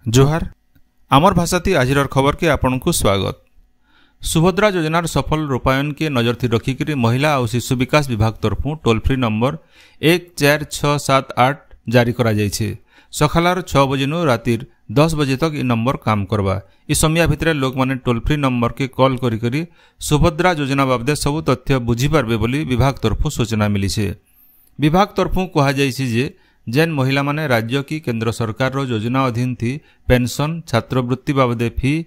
जोहार आमर भाषाती आजिर खबर के आपण को स्वागत। सुभद्रा योजनार सफल रूपायन के नजर थी रखिक महिला और शिशु विकास विभाग तरफु टोल फ्री नंबर 14678 जारी करा जायछे। सखालार 6 बजे नु रातिर 10 बजे तक इ नंबर काम करवा। इ समय भितर लोक माने टोल फ्री नंबर के कॉल करी सुभद्रा योजना बाबदे सबु तथ्य बुझी पारबे बोली विभाग तरफु सूचना मिली छे। विभाग तरफु कहा जायछि जे जेन महिला माने राज्य की केंद्र सरकार रो योजना अधीन थी पेंशन छात्रवृत्ति बाबदे फी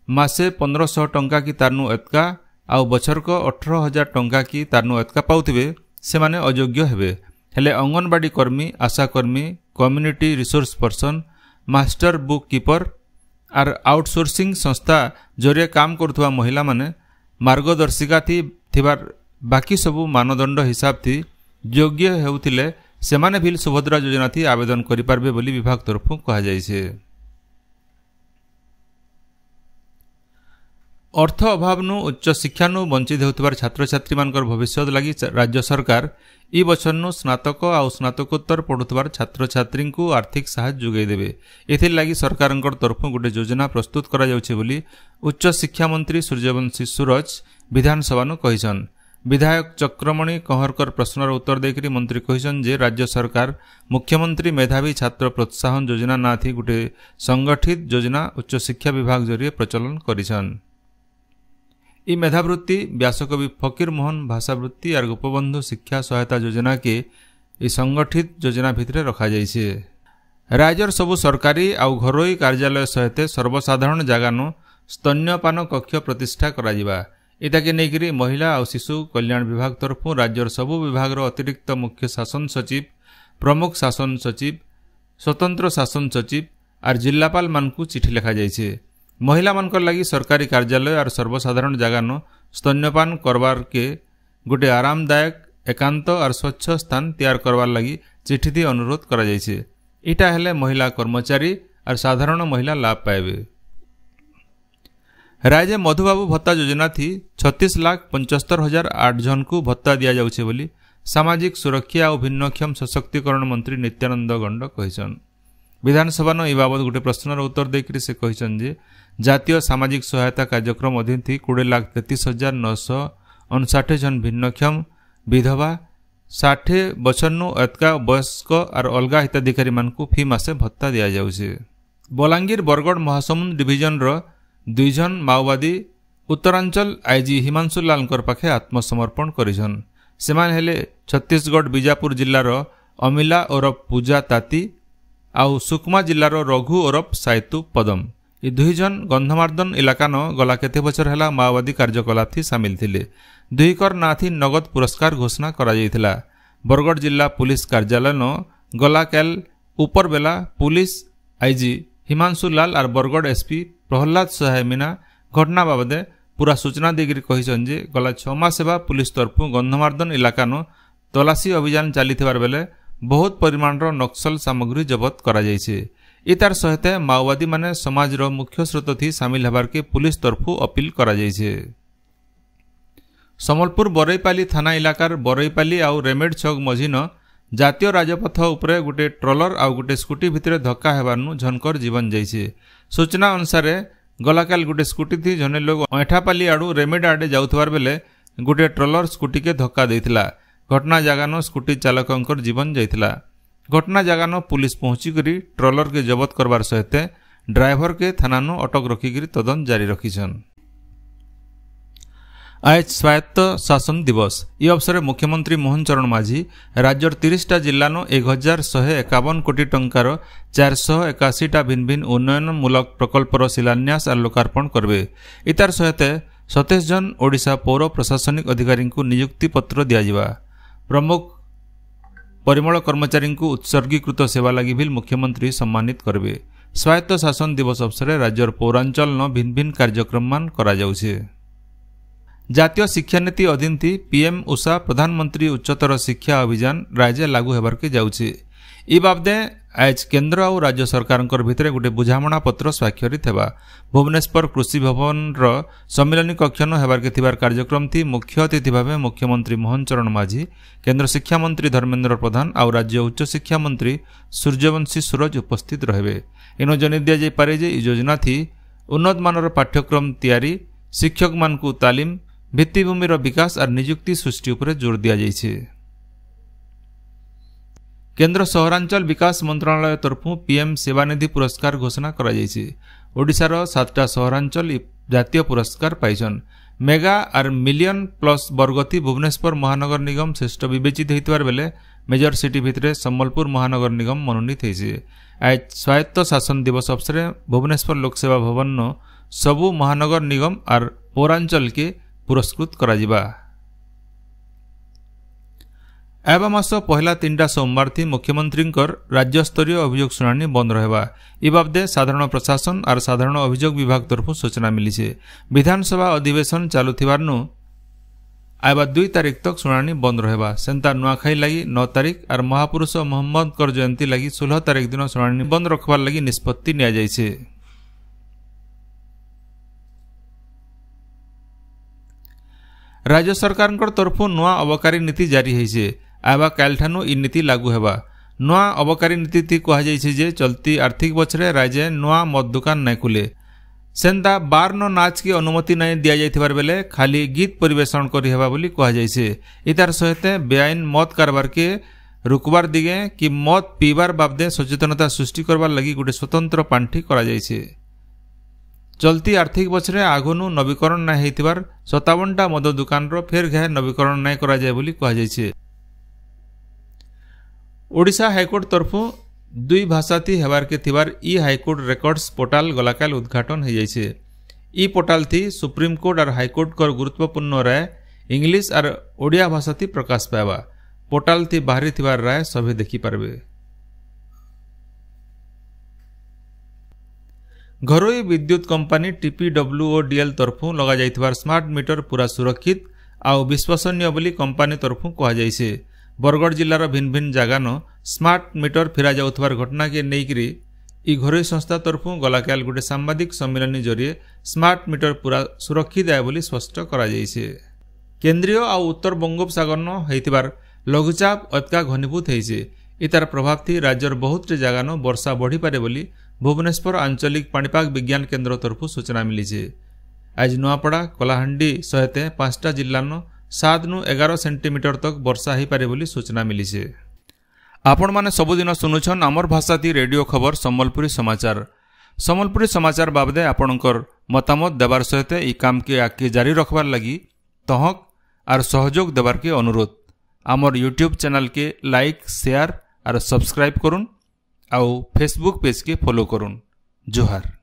मासे 1500 टंका की तारनु एतका आउ बछर को 18000 टंका की तारनु एतका पाउथिबे से माने अयोग्य हेबे। हेले अंगनवाड़ी कर्मी, आशा कर्मी, community resource person, master book keeper or outsourcing संस्था जरिए काम करुवा महिला माने मार्गदर्शिका थी थिबार बाकी सबु मानदंड हिसाब थी योग्य हेउथिले सेमाने भी सुभद्रा योजना थी आवेदन करि पारबे बोली विभाग तरफु कहा जायछे। अर्थ अभाव नु उच्च शिक्षा नु वंचित होतबार छात्र छात्री मानकर भविष्य लगी राज्य सरकार इ बछर नु स्नातक आ स्नातकोत्तर पढ़ुतबार छात्र छात्री को आर्थिक सहायता जोगाई देबे। एथिर लागि सरकारनकर तरफु गोटे योजना प्रस्तुत करा जाउछे बोली उच्च शिक्षा मंत्री सूर्यवंशी सूरज विधानसभा नु कहिसन। विधायक चक्रमणि कहरकर प्रश्नर उत्तर देकरी मंत्री कहिसन जे राज्य सरकार मुख्यमंत्री मेधावी छात्र प्रोत्साहन योजना ना थी गोटे संगठित योजना उच्च शिक्षा विभाग जरिए प्रचलन करिसन। इ मेधावृत्ति व्यासकवि फकीर मोहन भाषावृत्ति और गोपबंधु शिक्षा सहायता योजना के इ संगठित योजना भितर रखा जाइछे। राज्यर सबु सरकारी आउ घरोई कार्यालय सहित सर्वसाधारण जगानो स्तन्यपान कक्ष प्रतिष्ठा कराजिबा। इताके नेकरी महिला और शिशु कल्याण विभाग तरफु राज्यर सबु विभाग अतिरिक्त मुख्य शासन सचिव, प्रमुख शासन सचिव, स्वतंत्र शासन सचिव और जिलापाल मानकु चिठी लिखा जाइछे। महिला मानकर लगी सरकारी कार्यालय और सर्वसाधारण जगानो स्तन्यपान करवार के गोटे आरामदायक एकांत और स्वच्छ स्थान तैयार करवार लगी चिठी थी अनुरोध करा जाइछे। इटा हेले महिला कर्मचारी और साधारण महिला लाभ पाएबे। राज्य मधुबाबू भत्ता योजना थी 36,75,008 जन को भत्ता दिया जाउछे बोली सामाजिक सुरक्षा और भिन्नक्षम सशक्तिकरण मंत्री नित्यानंद गंड कहिसन। विधानसभा न इ बाबद गोटे प्रश्नर उत्तर देकरी से कहिसन जे जातीय सामाजिक सहायता कार्यक्रम अधीन थी 20,33,959 जन भिन्नक्षम विधवा 60 बछर नु एतका वयस्क और अलगा हिताधिकारी मानकु फी मासे भत्ता दिया जाउछे। बलांगीर बरगढ़ महासमुंद डिविजन रो 2 जन माओवादी उत्तरांचल आईजी हिमांशु लालकर पाखे आत्मसमर्पण करिछन। सेमान हेले छत्तीसगढ़ बीजापुर जिल्लार अमिला ओरफ पूजा ताती आउ सुकमा जिल्लार रघु ओरफ साइतु पदम। इ 2 जन गंधमार्दन इलाका न गला केते बछर हेला माओवादी कार्यकलाप थी सामिल थिले। 2 कर ना थी नगद पुरस्कार घोषणा करा जायथिला। बरगढ़ जिला पुलिस कार्यालय न गला कैल ऊपर बेला पुलिस आईजी हिमांशु लाल और बरगढ़ एसपी प्रहलाद सहाय मीना घटना बाबदे पूरा सूचना देकर कहिसन जे गला 6 मास सेवा पुलिस तरफु गंधमार्दन इलाका न तलाशी अभियान चलीथिबार बेले बहुत परिमाण रो नक्सल सामग्री जब्त करा जायछे। इतार सहित माओवादी माने समाज रो मुख्य स्रोत थी शामिल हबार के पुलिस तरफु अपील करा जायछे। समलपुर बरईपाली थाना इलाकार बरईपाली आउ रेमेड छक मझिन जातीय राजपथ उपरे गोटे ट्रलर आउ गोटे स्कूटी भितर धक्का हेबारनु झनकर जीवन जाइछे। सूचना अनुसार गलाकाल गोटे स्कूटी थी जने लोग ऐठापाली आड़ू रेमेड आड़े जाउथबार बेले गोटे ट्रलर स्कूटी के धक्का देथिला। घटना जगानो स्कूटी चालकंकर जीवन जाइथिला। घटना जगानो पुलिस पहुंची करी ट्रलर के जब्त करबार सहित ड्राइवर के थानानो अटक रखिकरी तदंत जारी रखिछन। आज स्वायत्त शासन दिवस। इ अवसर मुख्यमंत्री मोहन चरण माझी राज्यर 30टा जिल्लानो 1151 कोटी टंकार 481टा भिन्न भिन्न उन्नयनमूलक प्रकल्पर शिलान्यास और लोकार्पण करबे। इतार सहित 27 जन ओडिशा पौर प्रशासनिक अधिकारी को नियुक्ति पत्र दियाजिबा। प्रमुख परिमल कर्मचारी को उत्सर्गीकृत सेवा लगी भी मुख्यमंत्री सम्मानित करबे। स्वायत्त शासन दिवस अवसर राज्यर पौरांचल न भिन्न भिन्न कार्यक्रम मान करा जाउछे। जातीय शिक्षा नीति अधीन थी पीएम उषा प्रधानमंत्री उच्चतर शिक्षा अभियान राज्य लागू हेबार के जाउछे। इ बाबदे आज केन्द्र और राज्य सरकार भितर गोटे बुझामणा पत्र स्वाक्षरित हेबा। भुवनेश्वर कृषि भवन सम्मिलनी कक्षन हेबार के थिबार कार्यक्रम थी मुख्य अतिथि भाव मुख्यमंत्री मोहन चरण माझी, केन्द्र शिक्षा मंत्री धर्मेन्द्र प्रधान और राज्य उच्च शिक्षा मंत्री सूर्यवंशी सूरज उपस्थित रहे। इनो जन दि जापे जे योजना थी उन्नत मानर पाठ्यक्रम तैयारी, शिक्षक मान को तालीम, भित्तिभूमिर विकास और नियुक्ति सृष्टि उपर जोर दिया जाइछे। केन्द्र सहरांचल विकास मंत्रालय तरफु पीएम सेवानिधि पुरस्कार घोषणा करा जाइछे। ओडिशार 7टा सहरांचल जातीय पुरस्कार पाइछन। मेगा और मिलियन प्लस वर्गती भुवनेश्वर महानगर निगम श्रेष्ठ विवेचित होइतबार बेले मेजर सिटी भितरे सम्बलपुर महानगर निगम मनोनीत होइछे। आज स्वायत्त शासन दिवस अवसर भुवनेश्वर लोकसेवा भवन सबु महानगर निगम और पौरांचल के पुरस्कृत करा जिबा। एवं मास पहला 3टा सोमवार थी मुख्यमंत्री राज्य स्तरीय अभियोग शुणाणी बंद रहबा। इ बाबदे साधारण प्रशासन और साधारण अभियोग विभाग तरफ सूचना मिली। विधानसभा अधिवेशन चालुथिबारनु आयबा 2 तारिख तक शुणाणी बंद रहबा। सेंता नुआखाई लगी 9 तारिख और महापुरुष मोहम्मद जयंती लगी 16 तारिख दिन शुणाणी बंद रखबार लगी निष्पत्ति निया जाइछे। राज्य सरकार तरफ नुआ अबकारी नीति जारी होइछे। आवा कालठानु इ नीति लागू हेबा। नुआ अबकारी नीति थी कहा जाइछे जे चलती आर्थिक बछरे राज्य नुआ मद दुकान नहीं खुले। सेंता बार न नाच की अनुमति नहीं दिया जाइथिबार बेले खाली गीत परिवेषण करि हेबा बोली कहा जाइछे। इतार सहित बेआईन मद कारबार के रुकबार दिगे कि मद पीबार बाबदे सचेतनता सृष्टि करबार लगी गोटे स्वतंत्र पांठी करा जाइछे। चलती आर्थिक बछरे आगुनु नवीकरण नहीं होइथिबार 57टा मद दुकान फेर घाय नवीकरण नहीं करा जाय बोली कहा जाइछे। ओडिशा हाईकोर्ट तरफु 2 भाषा थी हेबार के थिबार ई हाईकोर्ट रेकर्ड्स पोर्टाल गलाकाल उद्घाटन हो जाइछे। ई पोर्टाल थी सुप्रीम कोर्ट और हाईकोर्ट कर गुरुत्वपूर्ण राय इंग्लिश और ओडिया भाषा थी प्रकाश पाइबा। पोर्टाल थी बाहरी थिबार राय सभे देखि पारबे। घरोई विद्युत कंपनी TPWODL तरफु लगा जाइथिबार स्मार्ट मीटर पूरा सुरक्षित आउ विश्वसनीय बोली कंपनी तरफु कहा जाइछे। बरगढ़ जिलार भिन्न भिन्न जगान स्मार्ट मीटर फेरा जाउथबार घटना के नेइकरी इ घरोई संस्था तरफु गलाकाल गोटे सांबादिक सम्मेलन जरिए स्मार्ट मीटर पूरा सुरक्षित आए बोली स्पष्ट करा जाइछे। केंद्रीय आउ उत्तर बंगोपसागर न होइतिबार लघुचाप अतका घनीभूत होइछे। इतार प्रभाव थी राज्यर बहुत जगान वर्षा बढ़ी पारे बोली भुवनेश्वर आंचलिक पाणीपाग विज्ञान केन्द्र तरफु सूचना मिली। आज नुआपड़ा कलाहांडी सहित 5टा जिल्लान 7 नु 11 सेंटीमीटर तक वर्षा हो पारे बोली सूचना मिली। आपण माने सबुदिन सुनुछन आमर भाषा थी रेडियो खबर सम्बलपुरी समाचार। सम्बलपुरी समाचार बाबदे आपणकर मतामत देवार सहित ई काम के आगे जारी रखबार लगी तहक और सहयोग देवार के अनुरोध। आमर यूट्यूब चैनल के लाइक शेयर और सब्सक्राइब करुन आउ फेसबुक पेज के फॉलो करुन। जोहार।